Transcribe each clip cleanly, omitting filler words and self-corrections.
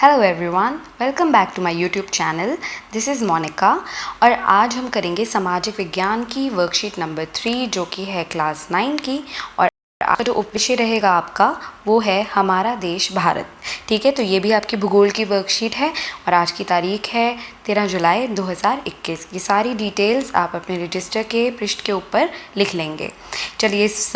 Hello everyone, welcome back to my YouTube channel. This is Monika और आज हम करेंगे सामाजिक विज्ञान की वर्कशीट नंबर 3 जो कि है क्लास 9 की। और आपका जो उपविषय रहेगा आपका वो है हमारा देश भारत। ठीक है, तो ये भी आपकी भूगोल की वर्कशीट है और आज की तारीख है 13 जुलाई 2021। ये सारी डिटेल्स आप अपने रजिस्टर के पृष्ठ के ऊपर लिख लेंगे। चलिए इस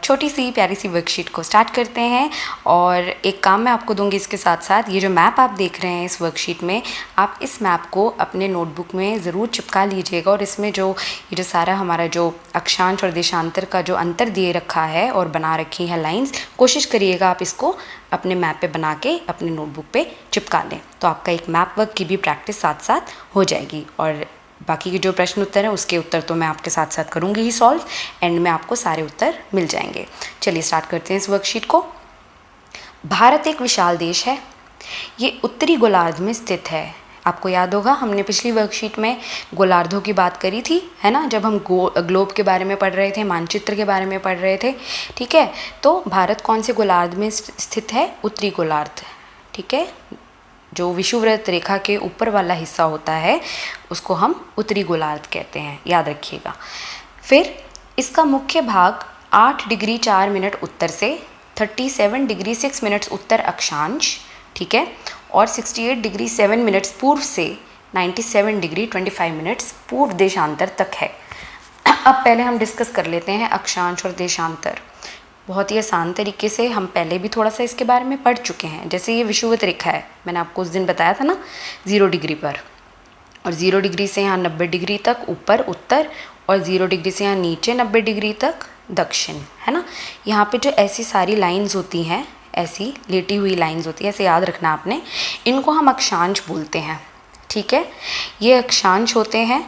छोटी सी प्यारी सी वर्कशीट को स्टार्ट करते हैं। और एक काम मैं आपको दूंगी इसके साथ साथ, ये जो मैप आप देख रहे हैं इस वर्कशीट में, आप इस मैप को अपने नोटबुक में ज़रूर चिपका लीजिएगा। और इसमें जो ये जो सारा हमारा जो अक्षांश और देशांतर का जो अंतर दिए रखा है और बना रखी है लाइंस, कोशिश करिएगा आप इसको अपने मैप पे बना के अपने नोटबुक पे चिपका लें, तो आपका एक मैप वर्क की भी प्रैक्टिस साथ साथ हो जाएगी। और बाकी के जो प्रश्न उत्तर हैं उसके उत्तर तो मैं आपके साथ साथ करूँगी ही सॉल्व, एंड में आपको सारे उत्तर मिल जाएंगे। चलिए स्टार्ट करते हैं इस वर्कशीट को। भारत एक विशाल देश है। ये उत्तरी गोलार्ध में स्थित है। आपको याद होगा हमने पिछली वर्कशीट में गोलार्धों की बात करी थी, है ना, जब हम ग्लोब के बारे में पढ़ रहे थे, मानचित्र के बारे में पढ़ रहे थे। ठीक है, तो भारत कौन से गोलार्ध में स्थित है? उत्तरी गोलार्ध। ठीक है, जो विषुववृत्त रेखा के ऊपर वाला हिस्सा होता है उसको हम उत्तरी गोलार्ध कहते हैं, याद रखिएगा। फिर इसका मुख्य भाग 8 डिग्री 4 मिनट उत्तर से 37 डिग्री 6 मिनट्स उत्तर अक्षांश, ठीक है, और 68 डिग्री 7 मिनट्स पूर्व से 97 डिग्री 25 मिनट्स पूर्व देशांतर तक है। अब पहले हम डिस्कस कर लेते हैं अक्षांश और देशांतर। बहुत ही आसान तरीके से, हम पहले भी थोड़ा सा इसके बारे में पढ़ चुके हैं। जैसे ये विषुवत रेखा है, मैंने आपको उस दिन बताया था ना 0 डिग्री पर, और 0 डिग्री से यहाँ 90 डिग्री तक ऊपर उत्तर, और 0 डिग्री से यहाँ नीचे 90 डिग्री तक दक्षिण, है ना। यहाँ पे जो ऐसी सारी लाइंस होती हैं, ऐसी लेटी हुई लाइंस होती है, ऐसे याद रखना आपने, इनको हम अक्षांश बोलते हैं। ठीक है, ये अक्षांश होते हैं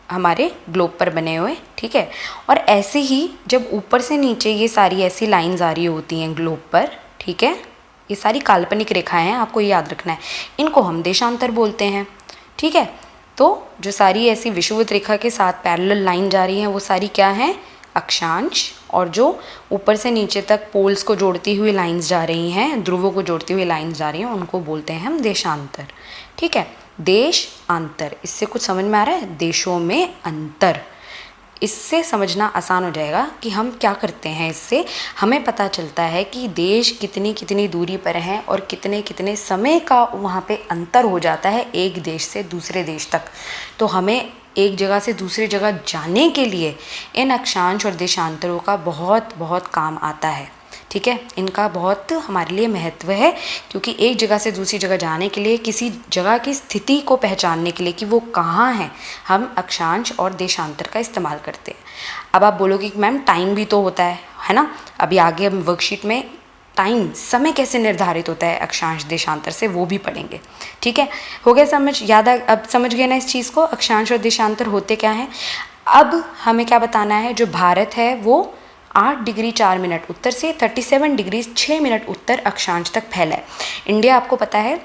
हमारे ग्लोब पर बने हुए। ठीक है, और ऐसे ही जब ऊपर से नीचे ये सारी ऐसी लाइंस आ रही होती हैं ग्लोब पर, ठीक है, ये सारी काल्पनिक रेखाएं हैं, आपको ये याद रखना है, इनको हम देशांतर बोलते हैं। ठीक है, तो जो सारी ऐसी विषुवत रेखा के साथ पैरेलल लाइन जा रही हैं वो सारी क्या हैं? अक्षांश। और जो ऊपर से नीचे तक पोल्स को जोड़ती हुई लाइंस जा रही हैं, ध्रुवों को जोड़ती हुई लाइंस जा रही हैं, उनको बोलते हैं हम देशांतर। ठीक है, देश अंतर, इससे कुछ समझ में आ रहा है? देशों में अंतर, इससे समझना आसान हो जाएगा कि हम क्या करते हैं। इससे हमें पता चलता है कि देश कितनी कितनी दूरी पर हैं और कितने कितने समय का वहाँ पे अंतर हो जाता है एक देश से दूसरे देश तक। तो हमें एक जगह से दूसरी जगह जाने के लिए इन अक्षांश और देशांतरों का बहुत बहुत काम आता है। ठीक है, इनका बहुत हमारे लिए महत्व है, क्योंकि एक जगह से दूसरी जगह जाने के लिए, किसी जगह की स्थिति को पहचानने के लिए कि वो कहाँ है, हम अक्षांश और देशांतर का इस्तेमाल करते हैं। अब आप बोलोगे कि मैम टाइम भी तो होता है ना। अभी आगे हम वर्कशीट में टाइम, समय कैसे निर्धारित होता है अक्षांश देशांतर से, वो भी पढ़ेंगे। ठीक है, हो गया समझ? याद अब समझ गए ना इस चीज़ को, अक्षांश और देशांतर होते क्या हैं। अब हमें क्या बताना है, जो भारत है वो 8 डिग्री 4 मिनट उत्तर से 37 डिग्री 6 मिनट उत्तर अक्षांश तक फैला है। इंडिया आपको पता है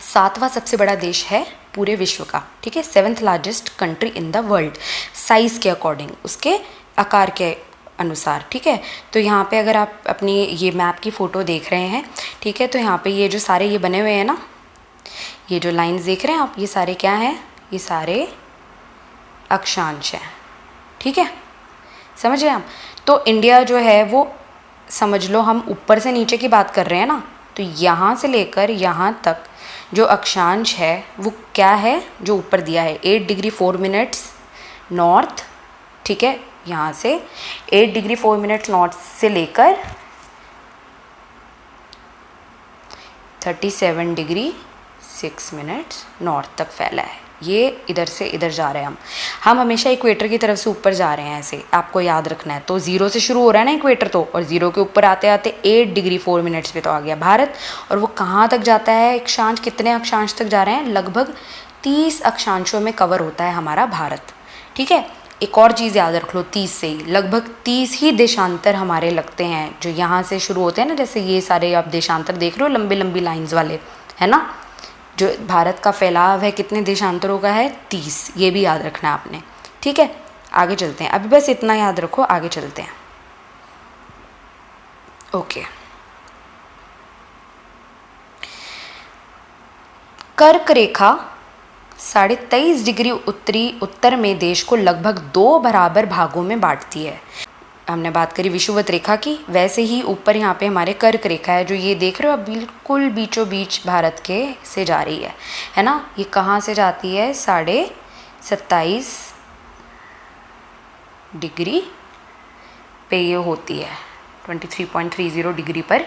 7वां सबसे बड़ा देश है पूरे विश्व का। ठीक है, 7th largest country in the world, size के अकॉर्डिंग, उसके आकार के अनुसार। ठीक है, तो यहाँ पे अगर आप अपनी ये मैप की फ़ोटो देख रहे हैं, ठीक है, तो यहाँ पे ये जो सारे ये बने हुए हैं ना, ये जो लाइंस देख रहे हैं आप, ये सारे क्या हैं? ये सारे अक्षांश हैं। ठीक है, समझ रहे हैं आप? तो इंडिया जो है वो, समझ लो हम ऊपर से नीचे की बात कर रहे हैं ना, तो यहाँ से लेकर यहाँ तक जो अक्षांश है वो क्या है, जो ऊपर दिया है 8 डिग्री 4 मिनट्स नॉर्थ। ठीक है, यहाँ से 8 डिग्री 4 मिनट्स नॉर्थ से लेकर 37 डिग्री 6 मिनट्स नॉर्थ तक फैला है। ये इधर से इधर जा रहे हैं हम हमेशा इक्वेटर की तरफ से ऊपर जा रहे हैं, ऐसे आपको याद रखना है। तो 0 से शुरू हो रहा है ना इक्वेटर, तो और 0 के ऊपर आते आते 8 डिग्री 4 मिनट्स पे तो आ गया भारत। और वो कहाँ तक जाता है अक्षांश, कितने अक्षांश तक जा रहे हैं? लगभग 30 अक्षांशों में कवर होता है हमारा भारत। ठीक है, एक और चीज़ याद रख लो, 30 से ही लगभग 30 ही देशांतर हमारे लगते हैं जो यहाँ से शुरू होते हैं ना। जैसे ये सारे आप देशांतर देख रहे हो, लंबी लंबी लाइंस वाले, है ना। जो भारत का फैलाव है कितने देशांतरों का है? 30, ये भी याद रखना है आपने। ठीक है, आगे चलते हैं। अभी बस इतना याद रखो, आगे चलते हैं। ओके, कर्क रेखा 23.5 डिग्री उत्तरी उत्तर में देश को लगभग 2 बराबर भागों में बांटती है। हमने बात करी विषुवत रेखा की, वैसे ही ऊपर यहाँ पे हमारे कर्क रेखा है जो ये देख रहे हो आप, बिल्कुल बीचों बीच भारत के से जा रही है ना। ये कहाँ से जाती है? 27.5 डिग्री पे ये होती है, 23.30 डिग्री पर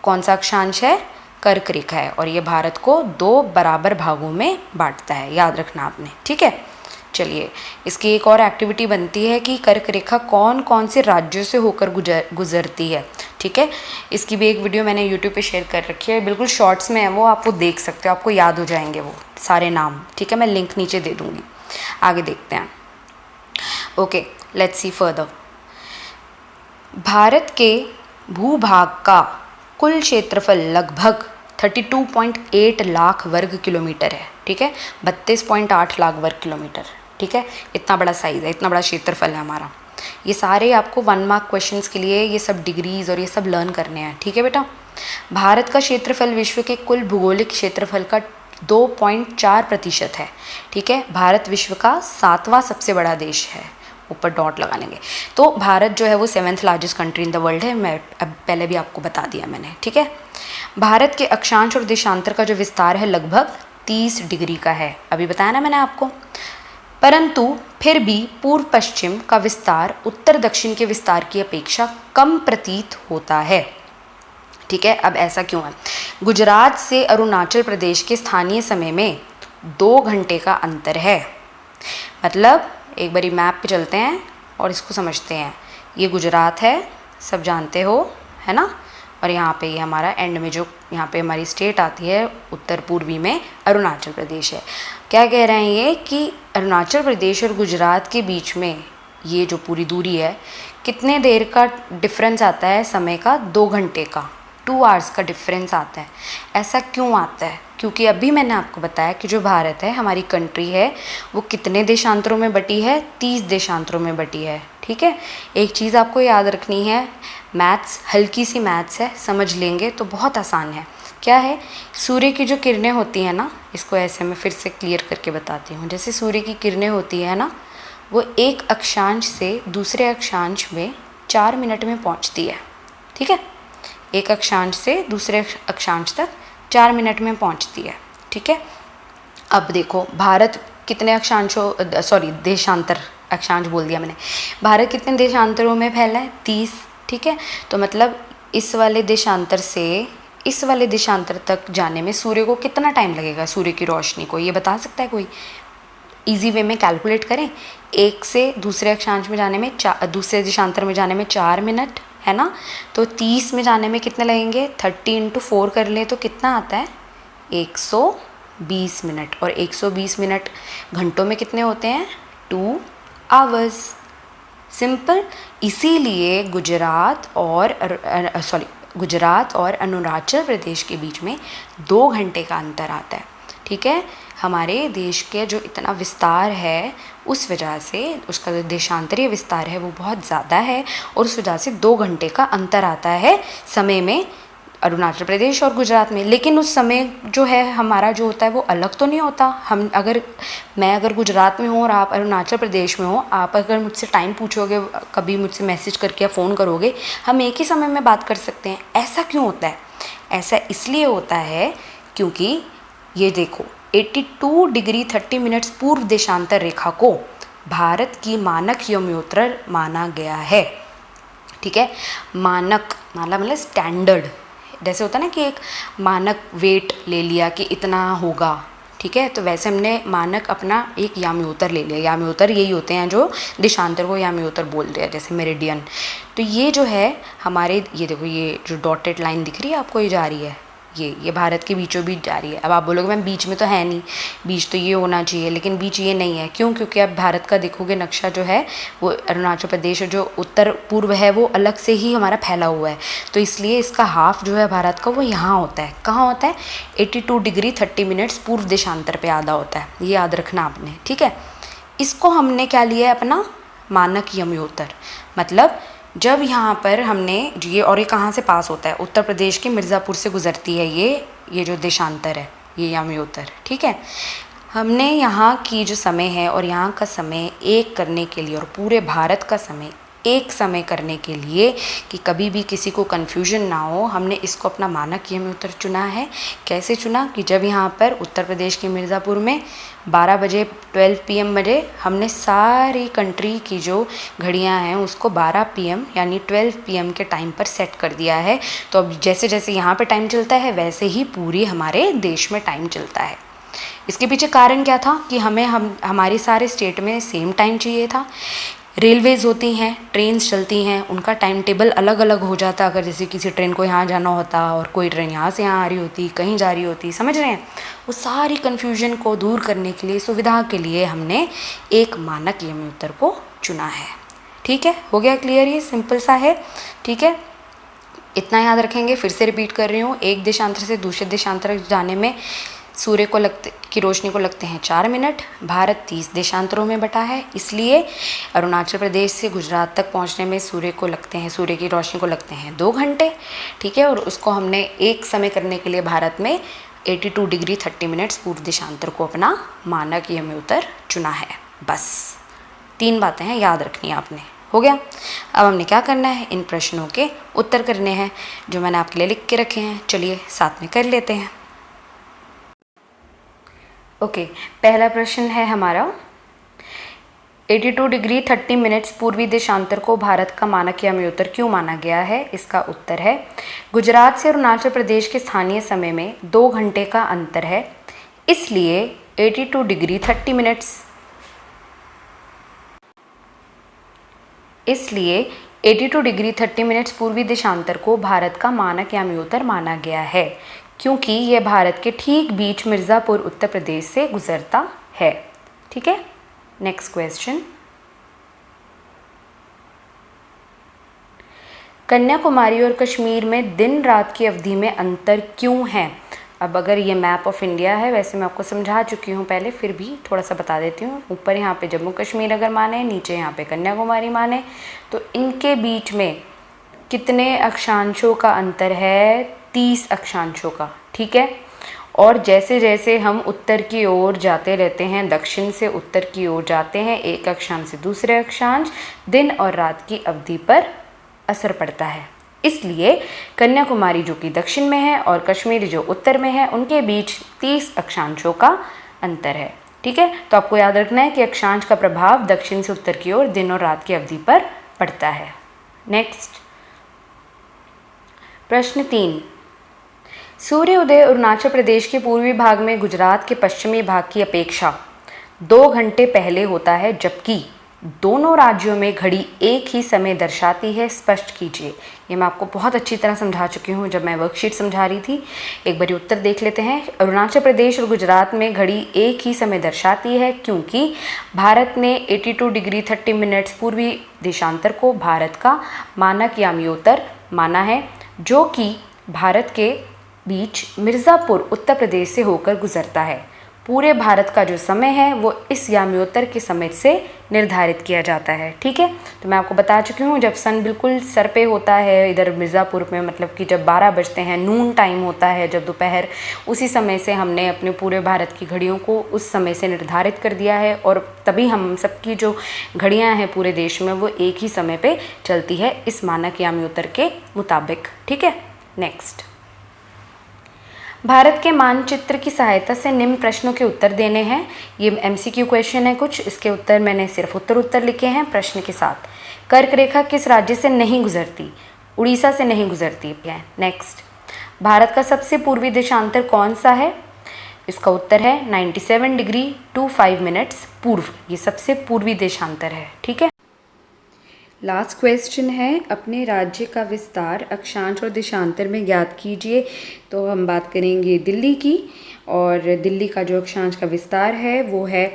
कौन सा अक्षांश है? कर्क रेखा है, और ये भारत को 2 बराबर भागों में बांटता है, याद रखना आपने, ठीक है। चलिए, इसकी एक और एक्टिविटी बनती है कि कर्क रेखा कौन कौन से राज्यों से होकर गुजरती है, ठीक है। इसकी भी एक वीडियो मैंने यूट्यूब पे शेयर कर रखी है, बिल्कुल शॉर्ट्स में है वो, आप वो देख सकते हो, आपको याद हो जाएंगे वो सारे नाम, ठीक है। मैं लिंक नीचे दे दूँगी। आगे देखते हैं। Okay, let's see further. Bharat के भूभाग का कुल क्षेत्रफल लगभग 32.8 लाख वर्ग किलोमीटर है, ठीक है। 32.8 लाख वर्ग किलोमीटर, ठीक है। इतना बड़ा साइज़ है, इतना बड़ा क्षेत्रफल है हमारा। ये सारे आपको 1 मार्क क्वेश्चंस के लिए ये सब डिग्रीज और ये सब लर्न करने हैं, ठीक है बेटा। भारत का क्षेत्रफल विश्व के कुल भूगोलिक क्षेत्रफल का 2.4% है, ठीक है। भारत विश्व का 7वां सबसे बड़ा देश है, ऊपर डॉट लगा लेंगे। तो भारत जो है वो 7th largest country in the world है, मैं अब पहले भी आपको बता दिया मैंने, ठीक है। भारत के अक्षांश और देशांतर का जो विस्तार है लगभग 30 डिग्री का है, अभी बताया ना मैंने आपको। परंतु फिर भी पूर्व पश्चिम का विस्तार उत्तर दक्षिण के विस्तार की अपेक्षा कम प्रतीत होता है, ठीक है। अब ऐसा क्यों है? गुजरात से अरुणाचल प्रदेश के स्थानीय समय में 2 घंटे का अंतर है। मतलब एक बारी मैप पे चलते हैं और इसको समझते हैं। ये गुजरात है, सब जानते हो, है ना। और यहाँ पे ये हमारा एंड में जो यहाँ पे हमारी स्टेट आती है उत्तर पूर्वी में अरुणाचल प्रदेश है। क्या कह रहे हैं ये कि अरुणाचल प्रदेश और गुजरात के बीच में ये जो पूरी दूरी है, कितने देर का डिफरेंस आता है? समय का 2 घंटे का, 2 आवर्स का डिफरेंस आता है। ऐसा क्यों आता है? क्योंकि अभी मैंने आपको बताया कि जो भारत है, हमारी कंट्री है, वो कितने देशांतरों में बटी है? 30 देशांतरों में बटी है, ठीक है। एक चीज़ आपको याद रखनी है, मैथ्स हल्की सी मैथ्स है, समझ लेंगे तो बहुत आसान है। क्या है? सूर्य की जो किरणें होती हैं ना, इसको ऐसे मैं फिर से क्लियर करके बताती हूँ। जैसे सूर्य की किरणें होती है ना, वो एक अक्षांश से दूसरे अक्षांश में 4 मिनट में पहुँचती है, ठीक है। एक अक्षांश से दूसरे अक्षांश तक 4 मिनट में पहुंचती है, ठीक है। अब देखो भारत कितने अक्षांशों, सॉरी देशांतर, अक्षांश बोल दिया मैंने। भारत कितने देशांतरों में फैला है? 30, ठीक है। तो मतलब इस वाले देशांतर से इस वाले देशांतर तक जाने में सूर्य को कितना टाइम लगेगा? सूर्य की रोशनी को ये बता सकता है कोई? इजी वे में कैलकुलेट करें। एक से दूसरे अक्षांश में जाने में दूसरे देशांतर में जाने में 4 मिनट, है ना। तो 30 में जाने में कितने लगेंगे? 30 × 4 कर लें तो कितना आता है? 120 मिनट। और 120 मिनट घंटों में कितने होते हैं? 2 आवर्स। सिंपल। इसीलिए गुजरात और अरुणाचल प्रदेश के बीच में 2 घंटे का अंतर आता है, ठीक है। हमारे देश के जो इतना विस्तार है उस वजह से उसका जो देशांतरीय विस्तार है वो बहुत ज़्यादा है, और उस वजह से 2 घंटे का अंतर आता है समय में अरुणाचल प्रदेश और गुजरात में। लेकिन उस समय जो है हमारा जो होता है वो अलग तो नहीं होता। मैं अगर गुजरात में हूँ और आप अरुणाचल प्रदेश में हो, आप अगर मुझसे टाइम पूछोगे, कभी मुझसे मैसेज करके या फ़ोन करोगे, हम एक ही समय में बात कर सकते हैं। ऐसा क्यों होता है? ऐसा इसलिए होता है क्योंकि ये देखो 82 डिग्री 30 मिनट्स पूर्व देशांतर रेखा को भारत की मानक यमोत्तर माना गया है, ठीक है। मानक मतलब स्टैंडर्ड, जैसे होता है ना कि एक मानक वेट ले लिया कि इतना होगा, ठीक है। तो वैसे हमने मानक अपना एक याम्योत्तर ले लिया। याम्योत्तर यही होते हैं जो देशांतर को याम्योत्तर बोलते हैं, जैसे मेरिडियन। तो ये जो है हमारे, ये देखो ये जो डॉटेड लाइन दिख रही है आपको, ये जा रही है, ये भारत के बीचों बीच जा रही है। अब आप बोलोगे मैम बीच में तो है नहीं, बीच तो ये होना चाहिए, लेकिन बीच ये नहीं है। क्यों? क्योंकि अब भारत का देखोगे नक्शा जो है वो अरुणाचल प्रदेश जो उत्तर पूर्व है वो अलग से ही हमारा फैला हुआ है, तो इसलिए इसका हाफ जो है भारत का वो यहाँ होता है। कहाँ होता है? 82 डिग्री 30 मिनट्स पूर्व देशांतर पे आधा होता है, ये याद रखना आपने, ठीक है। इसको हमने क्या लिया है अपना मानक यमयोत्तर। मतलब जब यहाँ पर हमने ये, और ये कहाँ से पास होता है? उत्तर प्रदेश के मिर्ज़ापुर से गुजरती है ये जो देशांतर है, ये यामी-उत्तर, ठीक है। हमने यहाँ की जो समय है और यहाँ का समय एक करने के लिए और पूरे भारत का समय एक समय करने के लिए कि कभी भी किसी को कन्फ्यूजन ना हो, हमने इसको अपना मानक यामी-उत्तर चुना है। कैसे चुना कि जब यहाँ पर उत्तर प्रदेश के मिर्ज़ापुर में 12 बजे 12 PM बजे हमने सारी कंट्री की जो घड़ियाँ हैं उसको 12 PM यानी 12 PM के टाइम पर सेट कर दिया है। तो अब जैसे जैसे यहाँ पे टाइम चलता है वैसे ही पूरी हमारे देश में टाइम चलता है। इसके पीछे कारण क्या था कि हमारे सारे स्टेट में सेम टाइम चाहिए था। रेलवेज़ होती हैं, ट्रेन्स चलती हैं, उनका टाइम टेबल अलग अलग हो जाता। अगर जैसे किसी ट्रेन को यहाँ जाना होता और कोई ट्रेन यहाँ से यहाँ आ रही होती, कहीं जा रही होती, समझ रहे हैं। वो सारी कन्फ्यूजन को दूर करने के लिए, सुविधा के लिए हमने एक मानक यामी-उत्तर को चुना है। ठीक है, हो गया क्लियर? ये सिंपल सा है, ठीक है। इतना याद रखेंगे। फिर से रिपीट कर रही हूँ, एक देशांतर से दूसरे देशांतर जाने में सूर्य को की रोशनी को लगते हैं 4 मिनट। भारत 30 देशांतरों में बटा है, इसलिए अरुणाचल प्रदेश से गुजरात तक पहुंचने में सूर्य की रोशनी को लगते हैं 2 घंटे, ठीक है। और उसको हमने एक समय करने के लिए भारत में 82 डिग्री 30 मिनट्स पूर्व देशांतर को अपना मानक यामी-उत्तर चुना है। बस 3 बातें हैं, याद रखनी है आपने। हो गया। अब हमने क्या करना है, इन प्रश्नों के उत्तर करने हैं जो मैंने आपके लिए लिख के रखे हैं। चलिए साथ में कर लेते हैं। ओके, पहला प्रश्न है हमारा, 82 डिग्री 30 मिनट्स पूर्वी देशांतर को भारत का मानक यामी-उत्तर क्यों माना गया है? इसका उत्तर है, गुजरात से अरुणाचल प्रदेश के स्थानीय समय में 2 घंटे का अंतर है, इसलिए 82 डिग्री 30 मिनट्स 82 डिग्री 30 मिनट्स पूर्वी देशांतर को भारत का मानक यामी-उत्तर माना गया है, क्योंकि यह भारत के ठीक बीच मिर्ज़ापुर उत्तर प्रदेश से गुजरता है। ठीक है, नेक्स्ट क्वेश्चन, कन्याकुमारी और कश्मीर में दिन रात की अवधि में अंतर क्यों है? अब अगर ये मैप ऑफ इंडिया है, वैसे मैं आपको समझा चुकी हूँ पहले, फिर भी थोड़ा सा बता देती हूँ। ऊपर यहाँ पे जम्मू कश्मीर अगर माने, नीचे यहाँ पे कन्याकुमारी माने, तो इनके बीच में कितने अक्षांशों का अंतर है? 30 अक्षांशों का, ठीक है। और जैसे जैसे हम उत्तर की ओर जाते रहते हैं, दक्षिण से उत्तर की ओर जाते हैं, एक अक्षांश से दूसरे अक्षांश, दिन और रात की अवधि पर असर पड़ता है। इसलिए कन्याकुमारी जो कि दक्षिण में है और कश्मीर जो उत्तर में है, उनके बीच 30 अक्षांशों का अंतर है। ठीक है, तो आपको याद रखना है कि अक्षांश का प्रभाव दक्षिण से उत्तर की ओर दिन और रात की अवधि पर पड़ता है। नेक्स्ट प्रश्न 3, सूर्य उदय अरुणाचल प्रदेश के पूर्वी भाग में गुजरात के पश्चिमी भाग की अपेक्षा 2 घंटे पहले होता है, जबकि दोनों राज्यों में घड़ी एक ही समय दर्शाती है। स्पष्ट कीजिए। ये मैं आपको बहुत अच्छी तरह समझा चुकी हूँ जब मैं वर्कशीट समझा रही थी। एक बार उत्तर देख लेते हैं। अरुणाचल प्रदेश और गुजरात में घड़ी एक ही समय दर्शाती है, क्योंकि भारत ने 82 डिग्री 30 मिनट्स पूर्वी देशांतर को भारत का मानक यामी-उत्तर माना है, जो कि भारत के बीच मिर्ज़ापुर उत्तर प्रदेश से होकर गुजरता है। पूरे भारत का जो समय है वो इस यामी-उत्तर के समय से निर्धारित किया जाता है। ठीक है, तो मैं आपको बता चुकी हूँ, जब सन बिल्कुल सर पे होता है इधर मिर्ज़ापुर में, मतलब कि जब 12 बजते हैं, नून टाइम होता है जब दोपहर, उसी समय से हमने अपने पूरे भारत की घड़ियों को उस समय से निर्धारित कर दिया है, और तभी हम सबकी जो घड़ियाँ हैं पूरे देश में वो एक ही समय पर चलती है इस मानक यामी-उत्तर के मुताबिक। ठीक है, नेक्स्ट, भारत के मानचित्र की सहायता से निम्न प्रश्नों के उत्तर देने हैं। ये MCQ क्वेश्चन है कुछ, इसके उत्तर मैंने सिर्फ उत्तर लिखे हैं प्रश्न के साथ। कर्क रेखा किस राज्य से नहीं गुजरती? उड़ीसा से नहीं गुजरती है। नेक्स्ट, भारत का सबसे पूर्वी देशांतर कौन सा है? इसका उत्तर है 97 डिग्री 25 मिनट्स पूर्व, ये सबसे पूर्वी देशांतर है। ठीक है, लास्ट क्वेश्चन है, अपने राज्य का विस्तार अक्षांश और देशांतर में ज्ञात कीजिए। तो हम बात करेंगे दिल्ली की, और दिल्ली का जो अक्षांश का विस्तार है वो है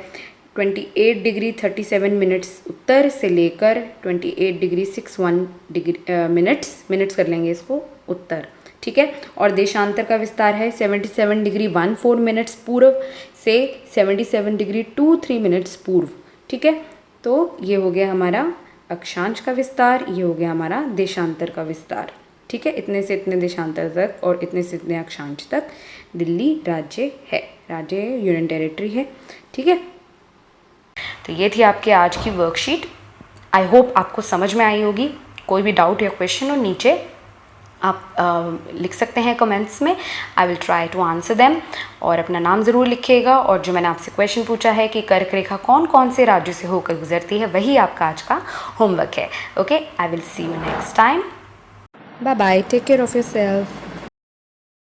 28 डिग्री 37 मिनट्स उत्तर से लेकर 28 डिग्री 61 डिग्री मिनट्स कर लेंगे इसको उत्तर। ठीक है, और देशांतर का विस्तार है 77 डिग्री 14 मिनट्स पूर्व से 77 डिग्री 23 मिनट्स पूर्व। ठीक है, तो ये हो गया हमारा अक्षांश का विस्तार, ये हो गया हमारा देशांतर का विस्तार। ठीक है, इतने से इतने देशांतर तक और इतने से इतने अक्षांश तक दिल्ली राज्य है, राज्य यूनियन टेरिटरी है। ठीक है, तो ये थी आपके आज की वर्कशीट। आई होप आपको समझ में आई होगी। कोई भी डाउट या क्वेश्चन हो नीचे आप लिख सकते हैं कमेंट्स में, I will try to answer them. और अपना नाम ज़रूर लिखिएगा। और जो मैंने आपसे क्वेश्चन पूछा है कि कर्क रेखा कौन कौन से राज्यों से होकर गुजरती है, वही आपका आज का होमवर्क है। Okay, I will see you next time. Bye bye, take care of yourself.